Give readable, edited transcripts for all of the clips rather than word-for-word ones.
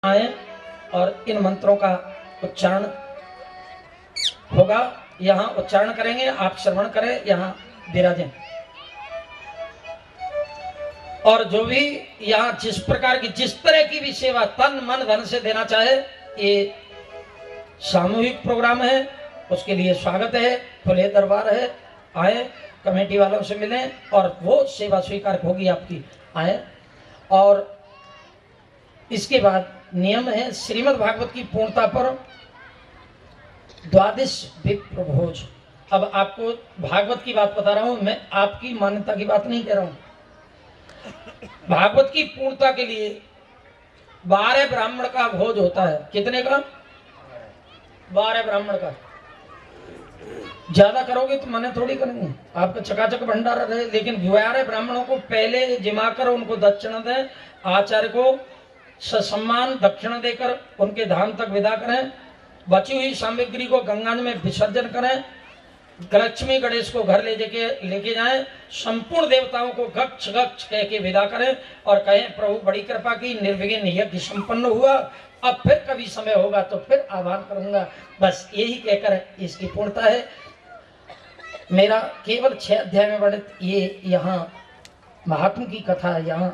आए और इन मंत्रों का उच्चारण होगा। यहाँ उच्चारण करेंगे, आप श्रवण करें, यहाँ विराजें। और जो भी यहाँ जिस प्रकार की जिस तरह की भी सेवा तन मन धन से देना चाहे, ये सामूहिक प्रोग्राम है, उसके लिए स्वागत है, खुले दरबार है। आए, कमेटी वालों से मिलें और वो सेवा स्वीकार होगी आपकी। आए। और इसके बाद नियम है श्रीमद् भागवत की पूर्णता पर द्वादश विप्र भोज। अब आपको भागवत की बात बता रहा हूं, मैं आपकी मान्यता की बात नहीं कह रहा हूं। भागवत की पूर्णता के लिए 12 ब्राह्मण का भोज होता है। कितने का? 12 ब्राह्मण का। ज्यादा करोगे तो मने थोड़ी करेंगे, आपका चकाचक भंडारा रहे, लेकिन 12 ब्राह्मणों को पहले जिमा कर उनको दक्षिणा दें, आचार्य को ससम्मान दक्षिणा देकर उनके धाम तक विदा करें, बची हुई सामग्री को गंगा में विसर्जन करें, लक्ष्मी गणेश को घर लेके जाएं, संपूर्ण देवताओं को गच्छ गच्छ कह के विदा करें और कहें प्रभु बड़ी कृपा की, निर्विघ्न यज्ञ संपन्न हुआ, अब फिर कभी समय होगा तो फिर आह्वान करूंगा। बस यही कहकर इसकी पूर्णता है। मेरा केवल 6 अध्याय में वर्णित ये यहाँ महात्मा की कथा यहाँ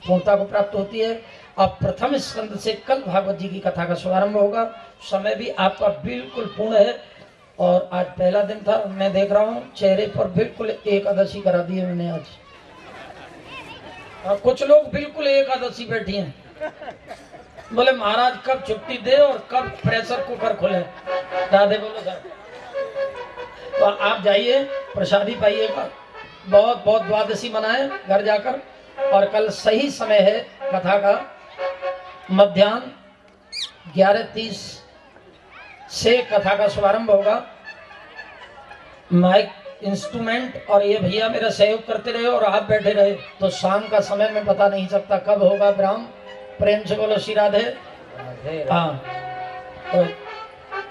पूर्णता को प्राप्त होती है। अब प्रथम स्कंद से कल भागवत जी की कथा का शुभारंभ होगा। समय भी आपका बिल्कुल पूर्ण है और आज पहला दिन था। मैं देख रहा हूँ चेहरे पर बिल्कुल एकादशी करा दी है मैंने आज। और कुछ लोग बिल्कुल एकादशी बैठी हैं, बोले महाराज कब छुट्टी दे और कब प्रेशर कुकर खुले। राधे बोलो सर। तो आप जाइए, प्रसादी पाइएगा, बहुत बहुत द्वादशी मनाए घर जाकर। और कल सही समय है कथा का, मध्याह्न 11:30 से कथा का शुभारंभ होगा। माइक, इंस्ट्रूमेंट और ये भैया मेरा सहयोग करते रहे और आप बैठे रहे तो शाम का समय में पता नहीं सकता कब होगा। ब्राह्म प्रेम से बोलो श्री राधे। हाँ, तो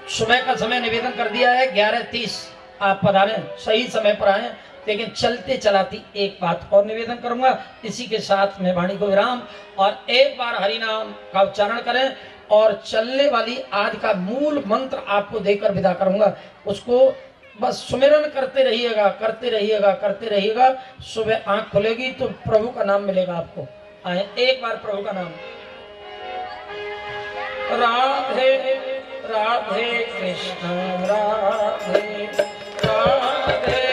सुबह का समय निवेदन कर दिया है 11:30, आप पधारें, सही समय पर आए। लेकिन चलते चलाती एक बात और निवेदन करूंगा, इसी के साथ मैं वाणी को विराम। और एक बार हरि नाम का उच्चारण करें और चलने वाली आज का मूल मंत्र आपको देकर विदा करूंगा। उसको बस सुमिरन करते रहिएगा, करते रहिएगा, करते रहिएगा। सुबह आंख खुलेगी तो प्रभु का नाम मिलेगा आपको। आए, एक बार प्रभु का नाम। राधे राधे कृष्ण राधे राधे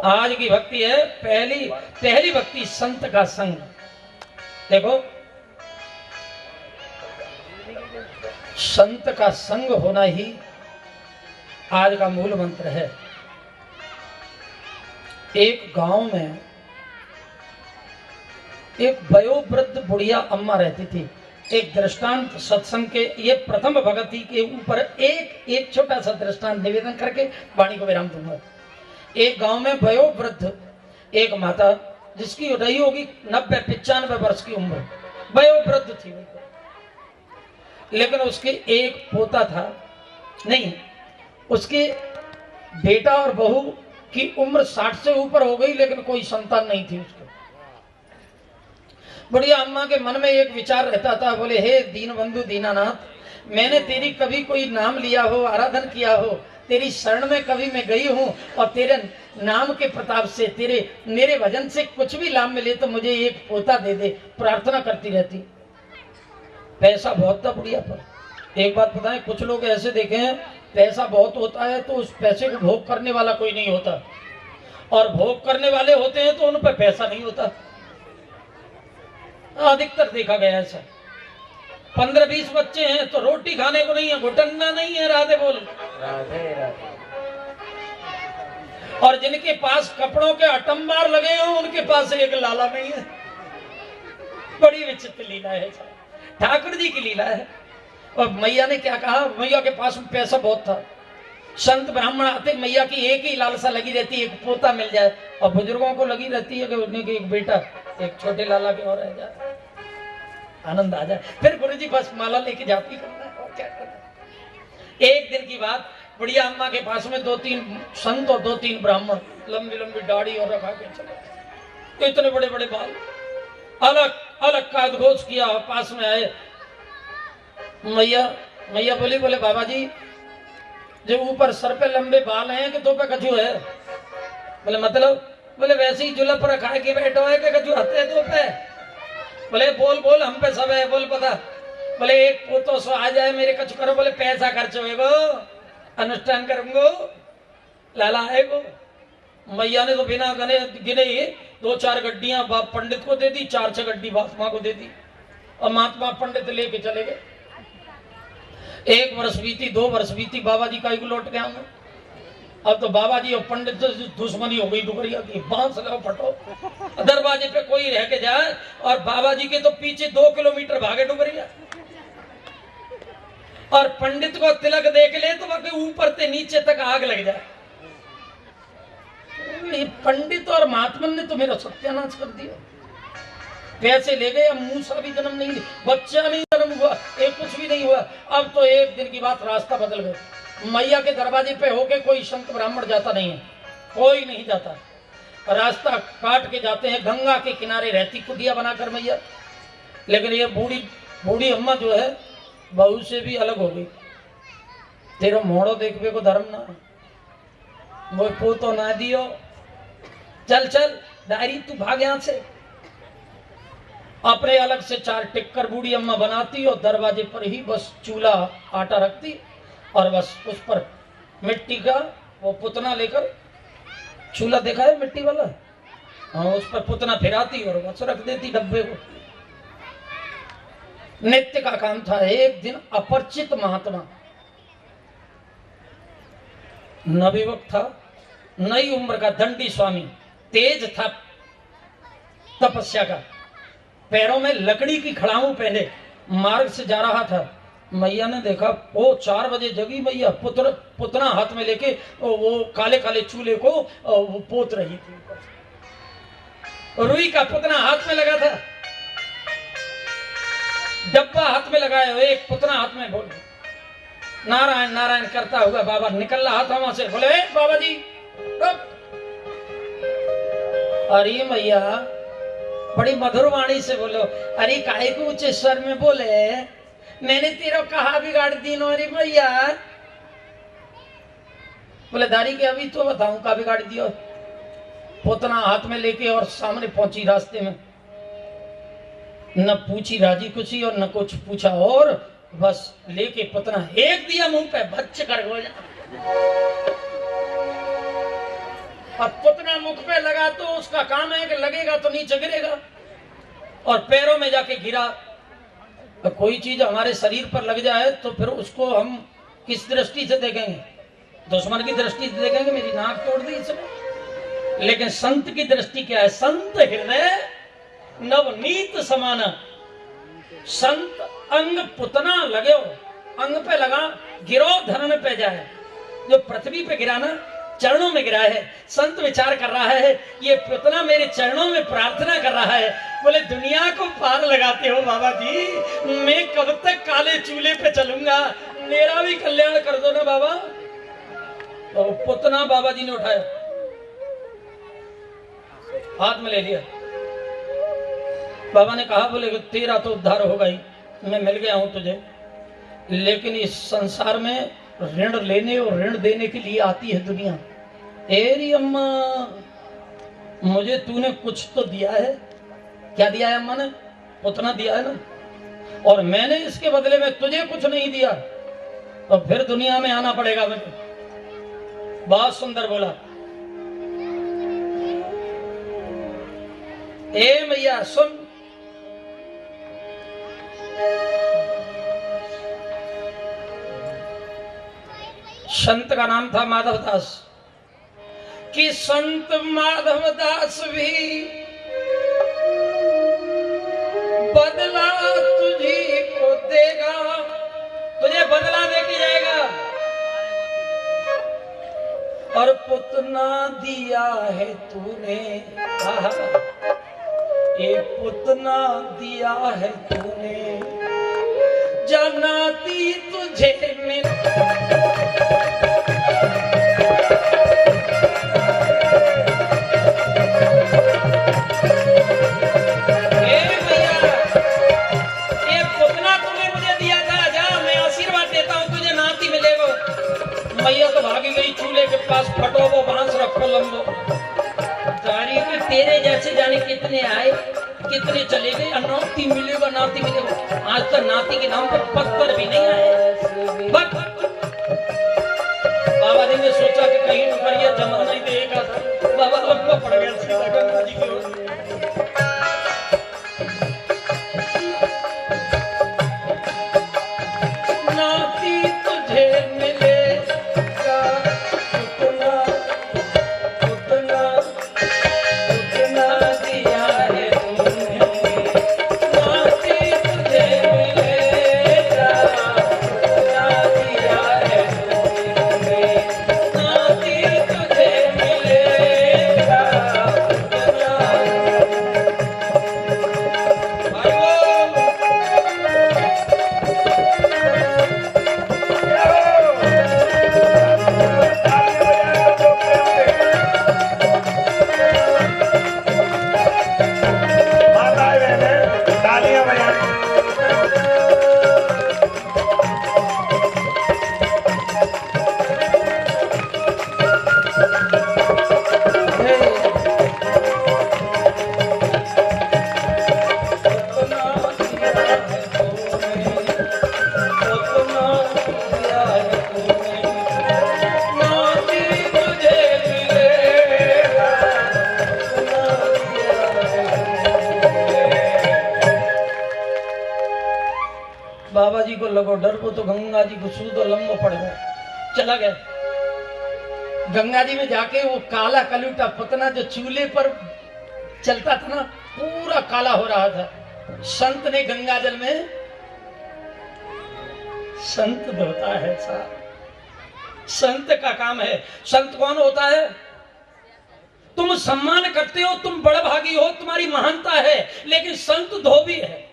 आज की भक्ति है पहली भक्ति संत का संग। देखो संत का संग होना ही आज का मूल मंत्र है। एक गांव में एक वयोवृद्ध बुढ़िया अम्मा रहती थी। एक दृष्टांत सत्संग के ये प्रथम भगवती के ऊपर एक छोटा सा दृष्टांत निवेदन करके वाणी को विराम दूंगा। एक गांव में वयोवृद्ध एक माता, जिसकी रही होगी 90-95 वर्ष की उम्र, वयोवृद्ध थी, लेकिन उसके एक पोता था, नहीं, उसके बेटा और बहू की उम्र 60 से ऊपर हो गई, लेकिन कोई संतान नहीं थी उसके। बुढ़िया अम्मा के मन में एक विचार रहता था, बोले हे दीन बंधु दीनानाथ, मैंने तेरी कभी कोई नाम लिया हो, आराधन किया हो, तेरी शरण में कभी मैं गई हूं, और तेरे नाम के प्रताप से, तेरे मेरे भजन से कुछ भी लाभ मिले तो मुझे एक पोता दे दे, प्रार्थना करती रहती। पैसा बहुत था बुढ़िया पर। एक बात बताएं, कुछ लोग ऐसे देखे हैं, पैसा बहुत होता है तो उस पैसे को भोग करने वाला कोई नहीं होता, और भोग करने वाले होते हैं तो उन पर पैसा नहीं होता। अधिकतर देखा गया ऐसा। 15-20 बच्चे हैं तो रोटी खाने को नहीं है, घुटन्ना नहीं है, राधे बोल राधे राधे। और जिनके पास कपड़ों के अटंबार लगे हो, उनके पास एक लाला नहीं है। बड़ी विचित्र लीला है, ठाकुर जी की लीला है। और मैया ने क्या कहा, मैया के पास में पैसा बहुत था, संत ब्राह्मण आते, मैया की एक ही लालसा लगी रहती है, एक पोता मिल जाए, और बुजुर्गों को लगी रहती है कि उन्हें एक बेटा, एक छोटे लाला के और रह जाए, आनंद आ जाए। फिर गुरु जी बस माला लेके जाती करना है, और क्या करना है। एक दिन की बात, बुढ़िया अम्मा के पास में 2-3 संत और 2-3 ब्राह्मण, लंबी लंबी दाढ़ी और रखा के चले, तो इतने बड़े बड़े बाल, अलग अलग का उद्घोष किया। पास में आए, मैया बोली, बोले बाबा जी, जो ऊपर सर पे लंबे बाल हैं कि तो पे कछु है? बोले मतलब? बोले वैसे ही जुलप रखा है कि बैठो है कि कछु हते है तो पे? बोले बोल बोल, हम पे सब है, बोल पता। बोले एक पोतो सो आ जाए मेरे कछु करो। बोले पैसा खर्च होएगो, अनुष्ठान करूंगो, लाला आएगो। मैया ने तो बिना गिने 2-4 गड्डियां बाप पंडित को दे दी, 4-6 गड्डी महात्मा को दे दी, और महात्मा पंडित लेके चले गए। 1 वर्ष बीती, 2 वर्ष बीती, बाबा जी का लौट गया मैं। अब तो बाबा जी और पंडित से दुश्मनी हो गई डुबरिया की, बांस लगाओ फटो। दरवाजे पे कोई रह के जाए और बाबा जी के तो पीछे 2 किलोमीटर भागे डुबरिया, और पंडित को तिलक देख ले तो वहां ऊपर से नीचे तक आग लग जाए। पंडित और महात्मा ने तो मेरा सत्यानाश कर दिया। पैसे ले गए, मूसा भी जन्म नहीं, बच्चा नहीं जन्म हुआ, एक कुछ भी नहीं हुआ। अब तो एक दिन की बात, रास्ता बदल गए। मैया के दरवाजे पे होके कोई संत ब्राह्मण जाता नहीं है, कोई नहीं जाता, रास्ता काट के जाते हैं। गंगा के किनारे रहती कुटिया बनाकर मैया, लेकिन ये बूढ़ी अम्मा जो है, बहू से भी अलग हो गई। तेरा मोड़ो देखबे को धर्म ना, वो पोतो ना दियो, चल चल डायरी तू भाग यहां से। अपने अलग से 4 टिक्कर बूढ़ी अम्मा बनाती और दरवाजे पर ही बस चूल्हा आटा रखती, और बस उस पर मिट्टी का वो पुतना लेकर, चूल्हा देखा है मिट्टी वाला, हाँ, उस पर पुतना फिराती और बस रख देती डब्बे को। नित्य का काम था। एक दिन अपरिचित महात्मा, नवयुवक था, नई उम्र का दंडी स्वामी, तेज था तपस्या का, पैरों में लकड़ी की खड़ाऊ पहने मार्ग से जा रहा था। मैया ने देखा, वो 4 बजे जगी मैया, पुतना हाथ में लेके वो काले काले चूल्हे को वो पोत रही थी। रुई का पुतना हाथ में लगा था, डब्बा हाथ में लगाया, एक पुतना हाथ में, बोल नारायण नारायण करता हुआ बाबा निकल रहा था वहां से। बोले बाबा जी रुक। अरे मैया बड़ी मधुर वाणी से बोलो, अरे काहे को ऊंचे स्वर में बोले, मैंने तेरा कहा बिगाड़ दी नो। अरे मैया बोले दारी के अभी तो बताऊं का बिगाड़ दियो। पोतना हाथ में लेके और सामने पहुंची, रास्ते में न पूछी राजी खुशी और न कुछ पूछा, और बस लेके पोतना एक दिया मुंह पे, बच्च कर हो जा। और पुतना मुख पे लगा तो उसका काम है कि लगेगा तो नीचे गिरेगा, और पैरों में जाके गिरा। तो कोई चीज हमारे शरीर पर लग जाए तो फिर उसको हम किस दृष्टि से देखेंगे? दुश्मन की दृष्टि से देखेंगे मेरी नाक तोड़ दी इसने, लेकिन संत की दृष्टि क्या है? संत हृदय नवनीत समान। संत अंग पुतना लगे हो, अंग पे लगा गिरो धरण पे जाए। जो पृथ्वी पे गिरा ना, चरणों में गिरा है। संत विचार कर रहा है ये पुतना मेरे चरणों में प्रार्थना कर रहा है। बोले दुनिया को पार लगाते हो बाबा जी, मैं कब तक काले चूल्हे पे चलूंगा, मेरा भी कल्याण कर दो ना बाबा। तो पुतना बाबा जी ने उठाया, हाथ में ले लिया। बाबा ने कहा बोले तेरा तो उद्धार होगा ही, मैं मिल गया हूं तुझे, लेकिन इस संसार में ऋण लेने और ऋण देने के लिए आती है दुनिया। तेरी अम्मा मुझे तूने कुछ तो दिया है। क्या दिया है अम्मा ने? उतना दिया है ना, और मैंने इसके बदले में तुझे कुछ नहीं दिया, तो फिर दुनिया में आना पड़ेगा मुझे। बहुत सुंदर बोला। ए मैया सुन, संत का नाम था माधवदास। कि संत माधवदास भी बदला तुझी को देगा, तुझे बदला देके जाएगा। और पुतना दिया है तूने, ये पुतना दिया है तूने, जनाती तुझे मिल। मैया तो भागी गई चूल्हे के पास, फटो वो बांस रखो लंबो। तारी के तेरे जैसे जाने कितने आए कितने चले गए, नाती मिलेगा नाती मिलेगा। आज तक नाती के नाम पर पत्थर भी नहीं आए। बाबा जी ने सोचा कि कहीं ऊपर जमा नहीं देगा, बाबा लंबा पड़ गया सीधा गंगा जी की ओर। नाती तुझे मिले बाबा जी को लगो डर, को तो गंगा जी को सूदो लंबो पड़ गया, चला गया। गंगा जी में जाके वो काला कलूटा पुतना जो चूल्हे पर चलता था ना, पूरा काला हो रहा था। संत ने गंगा जल में, संत धोता है साहब, संत का काम है। संत कौन होता है? तुम सम्मान करते हो, तुम बड़भागी हो, तुम्हारी महानता है, लेकिन संत धोबी है।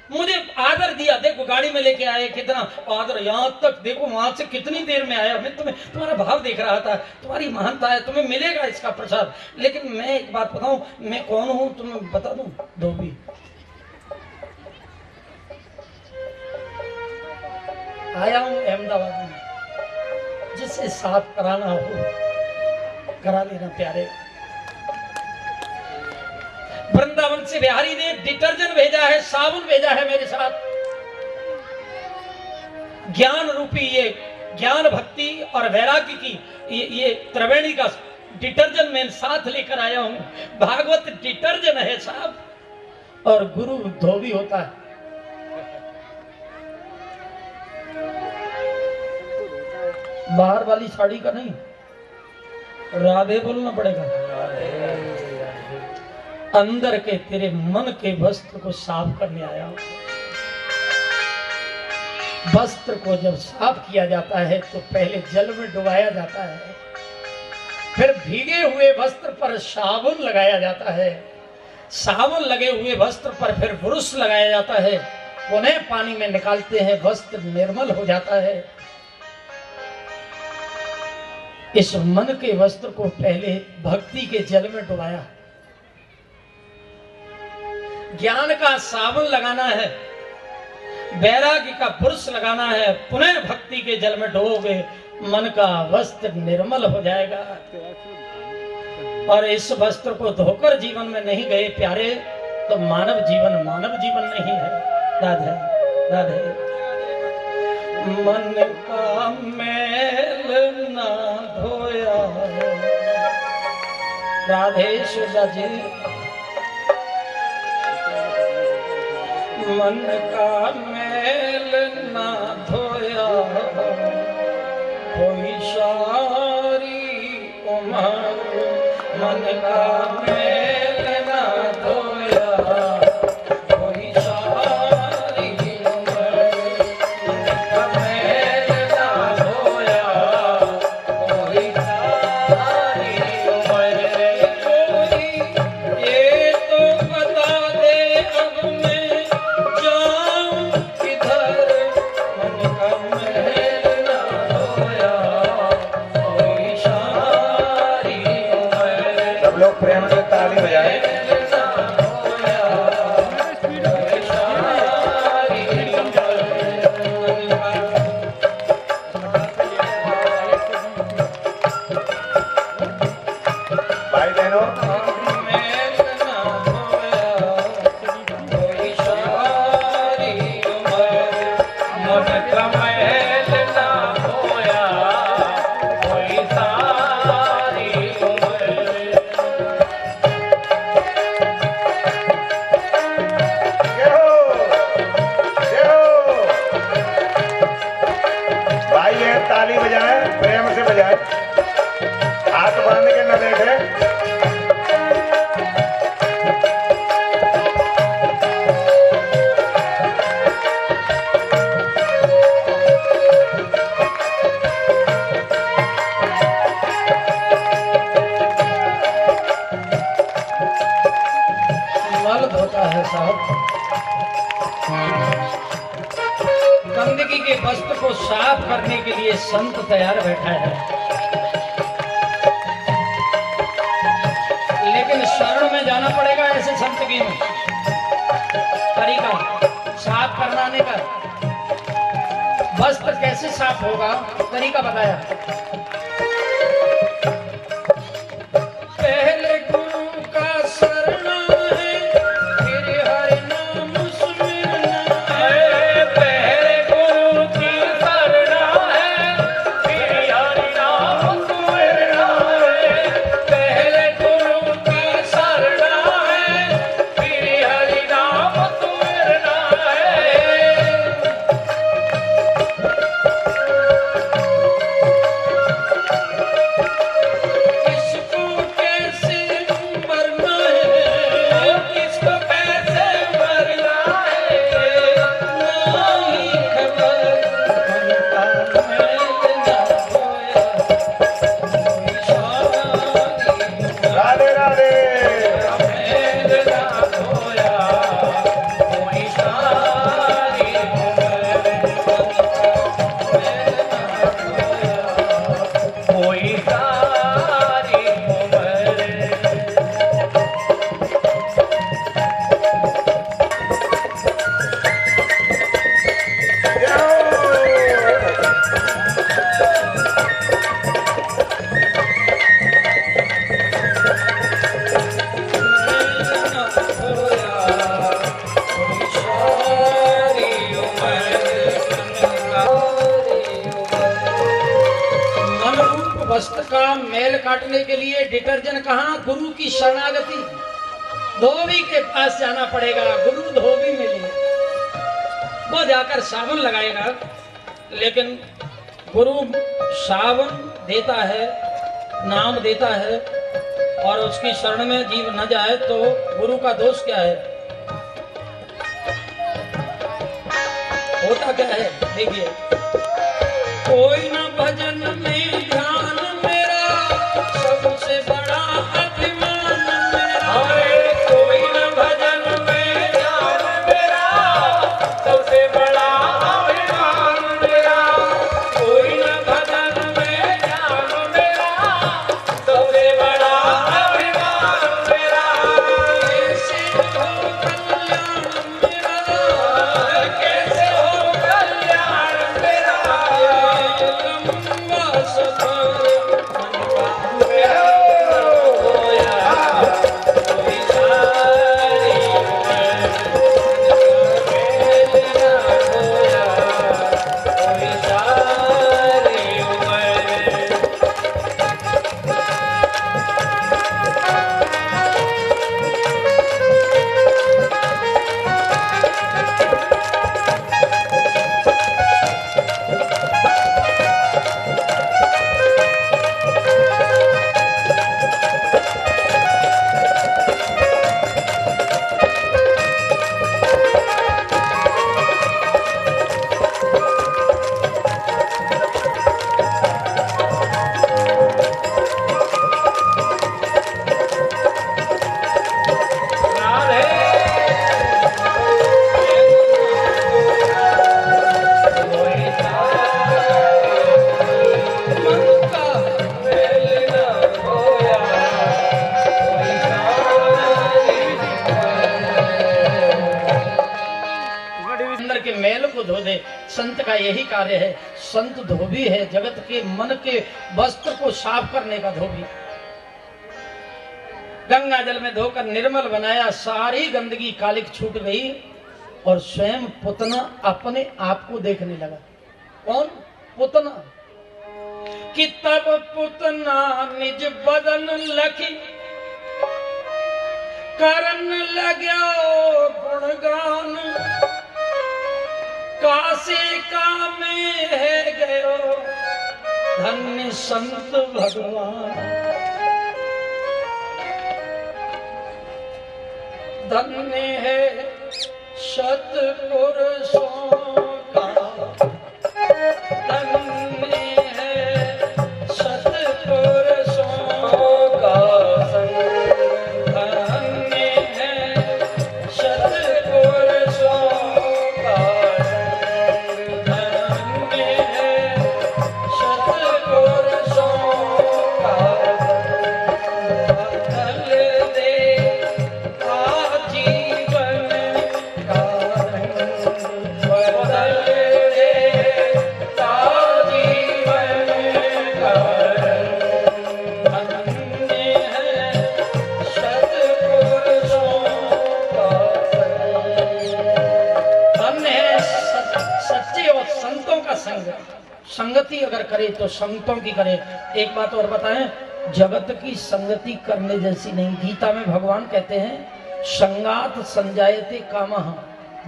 मुझे आदर दिया, देखो गाड़ी में लेके आए, कितना आदर, यहां तक देखो वहां से कितनी देर में आया, मैं तुम्हें तुम्हारा भाव देख रहा था, तुम्हारी महानता है, तुम्हें मिलेगा इसका प्रसाद। लेकिन मैं एक बात बताऊं, मैं कौन हूं तुम्हें बता दूं? धोबी। आया हूं अहमदाबाद में, जिससे साफ कराना हो करा लेना प्यारे। वृंदावन से बिहारी ने डिटर्जेंट भेजा है, साबुन भेजा है मेरे साथ। ज्ञान रूपी ये ज्ञान भक्ति और वैराग्य की ये त्रिवेणी का डिटर्जेंट मैं साथ लेकर आया हूं। भागवत डिटर्जेंट है साहब, और गुरु धोबी होता है। बाहर वाली साड़ी का नहीं, राधे बोलना पड़ेगा। अंदर के तेरे मन के वस्त्र को साफ करने आया। वस्त्र को जब साफ किया जाता है तो पहले जल में डुबाया जाता है, फिर भीगे हुए वस्त्र पर साबुन लगाया जाता है, साबुन लगे हुए वस्त्र पर फिर ब्रुश लगाया जाता है, उन्हें पानी में निकालते हैं, वस्त्र निर्मल हो जाता है। इस मन के वस्त्र को पहले भक्ति के जल में डुबाया, ज्ञान का साबुन लगाना है, वैराग्य का पुरुष लगाना है, पुनः भक्ति के जल में डुबोगे, मन का वस्त्र निर्मल हो जाएगा। और इस वस्त्र को धोकर जीवन में नहीं गए प्यारे तो मानव जीवन नहीं है। राधे राधे। मन का मैल ना धोया, राधे सुधा जी। मन का मैल ना धोया, कोई सारी उमर। मन का मैल ना धोया, कोई सारी उमर। मन का मैल ना धोया, कोई सारी उमर। कोई ये तो बता दे अब मैं जाऊं किधर। मन का मैल ना धोया, कोई सारी उमर। सब लोग प्रेम से ताली बजाएं। भाई बहनों, जय हो, जय हो। भाई ये ताली बजाएं, प्रेम से बजाएं, हाथ बांध के न बैठे। मल धोता है साहब। गंदगी के वस्त्र को साफ करने के लिए संत तैयार बैठा है, लेकिन शरण में जाना पड़ेगा ऐसे संत की में। तरीका साफ करवाने का, वस्त्र कैसे साफ होगा तरीका बताया। पहले गुरु का शरणा है, फिर हरि नाम सुमिरना है। पहले गुरु की शरणा है, फिर हरि नाम सुमिरना है। पहले गुरु की शरणा है, फिर हरि नाम सुमिरना है। किसको कैसे मरना है, किसको कैसे मरना है, नहीं खबर। मन का मैल ना धोया, कोई सारी राधे राधे। मैल ना धोया, कोई सारी उमर। मैल ना धोया, कोई सारी उमर। जय हो। वस्त्र का मैल काटने के लिए डिटर्जेंट कहाँ? गुरु की शरणागति। धोबी के पास जाना पड़ेगा, गुरु धोबी मिले, वो जाकर साबुन लगाएगा। लेकिन गुरु सावन देता है, नाम देता है, और उसकी शरण में जीव न जाए तो गुरु का दोष क्या है? होता क्या है? देखिए, कोई न भजन में ध्यान मेरा, सबसे बड़ा अभिमान मेरा। कोई न भजन में ध्यान मेरा, सबसे बड़ा अभिमान मेरा। कोई न भजन में ध्यान मेरा, सबसे बड़ा अभिमान मेरा। कैसे हो कल्याण मेरा, कैसे हो कल्याण मेरा। लंबा सफर मन का हुआ, कोई सारी उम्र मेल ना खोया, कोई सारी उम्र। अंदर के मैल को धो दे। संत का यही कार्य है। संत धोबी है, जगत के मन के वस्त्र को साफ करने का धोबी। गंगा जल में धोकर निर्मल बनाया, सारी गंदगी कालिक छूट गई और स्वयं पुतना अपने आप को देखने लगा। कौन? पुतना। कि तब पुतना निज बदन लखी, करन लग्या गुणगान। काशी का में है गयो, धन्य संत भगवान। धन्य है सतपुरुषों का, धन्य है सतपुरुषों का संग। धन्य है सतपुरुषों का संग। धन्य है सतपुरुषों का संग। बदल दे आजीवन का रंग, बदल दे आजीवन का रंग। धन्य है सतपुरुषों का संग। धन्य है सच्चे और संतों का संग। संगति अगर करे तो संतों की करे। एक बात और बताएं, जगत की संगति करने जैसी नहीं। गीता में भगवान कहते हैं, संगात संजायते कामः।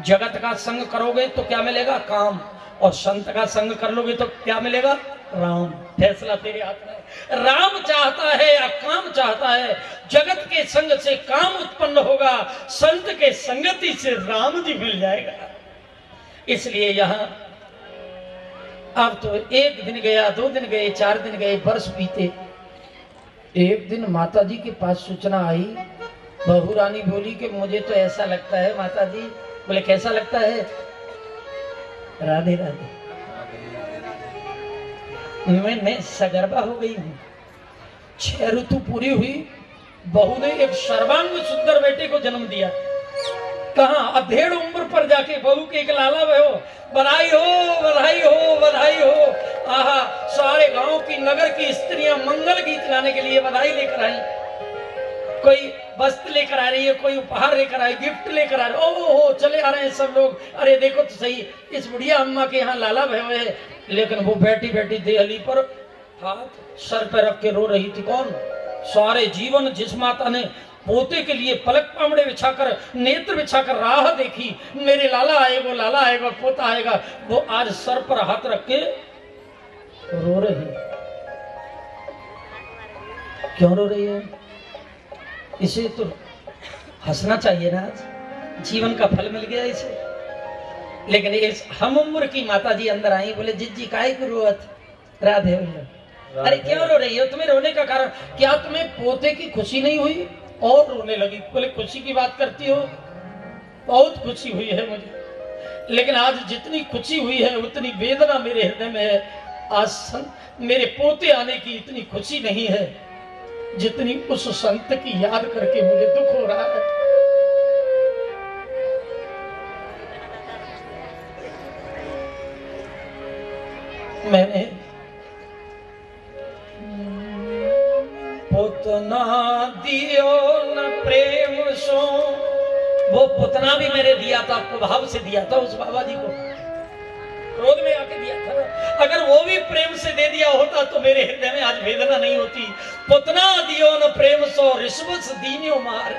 जगत का संग करोगे तो क्या मिलेगा? काम। और संत का संग कर लोगे तो क्या मिलेगा? राम। फैसला तेरे हाथ में है। राम चाहता है या काम चाहता है? जगत के संग से काम उत्पन्न होगा, संत के संगति से राम जी मिल जाएगा। इसलिए यहाँ अब तो एक दिन गया, 2 दिन गए, 4 दिन गए, वर्ष बीते। एक दिन माता जी के पास सूचना आई। बहू रानी बोली कि मुझे तो ऐसा लगता है माता जी। बोले कैसा लगता है? राधे राधे। मैं सगर्भा हो गई हूँ। 6 ऋतु पूरी हुई, बहू ने एक सर्वांग सुंदर बेटे को जन्म दिया। कहाँ? अधेड़ उम्र पर जाके बहू के एक लाला भयो। बधाई हो, बधाई हो, बधाई हो। आहा, सारे गांव की, नगर की स्त्रियां मंगल गीत गाने के लिए बधाई लेकर आई। कोई वस्त्र लेकर आ रही है, कोई उपहार लेकर आई, गिफ्ट लेकर आ रही है। ओहो, चले आ रहे हैं सब लोग। अरे देखो तो सही, इस बुढ़िया अम्मा के यहाँ लाला भयो है। लेकिन वो बैठी बैठी देहली पर हाथ सर पर रख के रो रही थी। कौन? सारे जीवन जिस माता ने पोते के लिए पलक पामड़े बिछाकर, नेत्र बिछाकर राह देखी, मेरे लाला आएगा, लाला आएगा, पोता आएगा, वो आज सर पर हाथ रख के रो रही है। क्यों रो रही है? इसे तो हंसना चाहिए ना, आज जीवन का फल मिल गया इसे। लेकिन इस हम उम्र की माता जी अंदर आई, बोले जिज्जी काहे को रोत? राधे भैया, अरे क्यों रो रही हो? तुम्हें रोने का कारण क्या? तुम्हें पोते की खुशी नहीं हुई? और रोने लगी। बोले खुशी की बात करती हो? बहुत खुशी हुई है मुझे, लेकिन आज जितनी खुशी हुई है उतनी वेदना मेरे हृदय में है। आज मेरे पोते आने की इतनी खुशी नहीं है जितनी उस संत की याद करके मुझे दुख हो रहा है। मैंने पुतना दियो न प्रेम सो, वो पुतना भी मैंने दिया था, आपको भाव से दिया था उस बाबा जी को, क्रोध में आके दिया था। अगर वो भी प्रेम से दे दिया होता तो मेरे हृदय में आज वेदना नहीं होती। पुतना दियो न प्रेम सो रिश्वत दीनियो मार,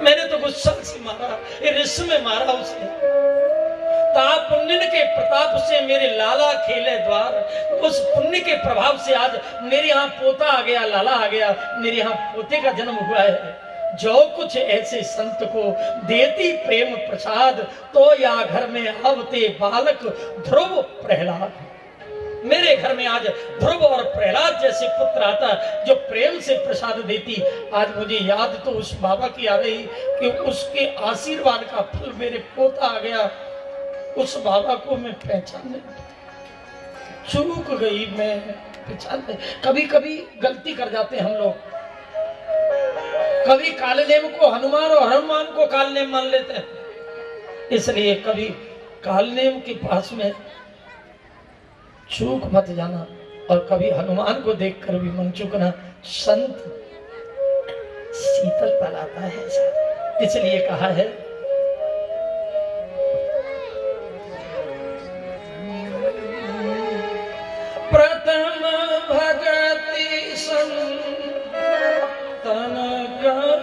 मैंने तो गुस्सा से मारा, रिश्व में मारा उसे। ताप पुण्य के प्रताप से मेरे लाला खेले द्वार, उस पुण्य के प्रभाव से आज मेरे यहाँ पोता आ गया, लाला आ गया, मेरे यहाँ पोते का जन्म हुआ है। जो कुछ ऐसे संत को देती प्रेम प्रसाद, तो या घर में आवते बालक ध्रुव प्रहलाद। मेरे घर में आज ध्रुव और प्रहलाद जैसे पुत्र आता जो प्रेम से प्रसाद देती। आज मुझे याद तो उस बाबा की आ रही कि उसके आशीर्वाद का फल मेरे पोता आ गया। उस बाबा को मैं पहचानने चूक गई, मैं पहचानने। कभी कभी गलती कर जाते हैं हम लोग, कभी कालनेम को हनुमान और हनुमान को कालनेम मान लेते हैं। इसलिए कभी कालनेम के पास में चूक मत जाना, और कभी हनुमान को देखकर भी मन चूकना। संत शीतल पलाता है, इसलिए कहा है प्रथम भगति संतन कर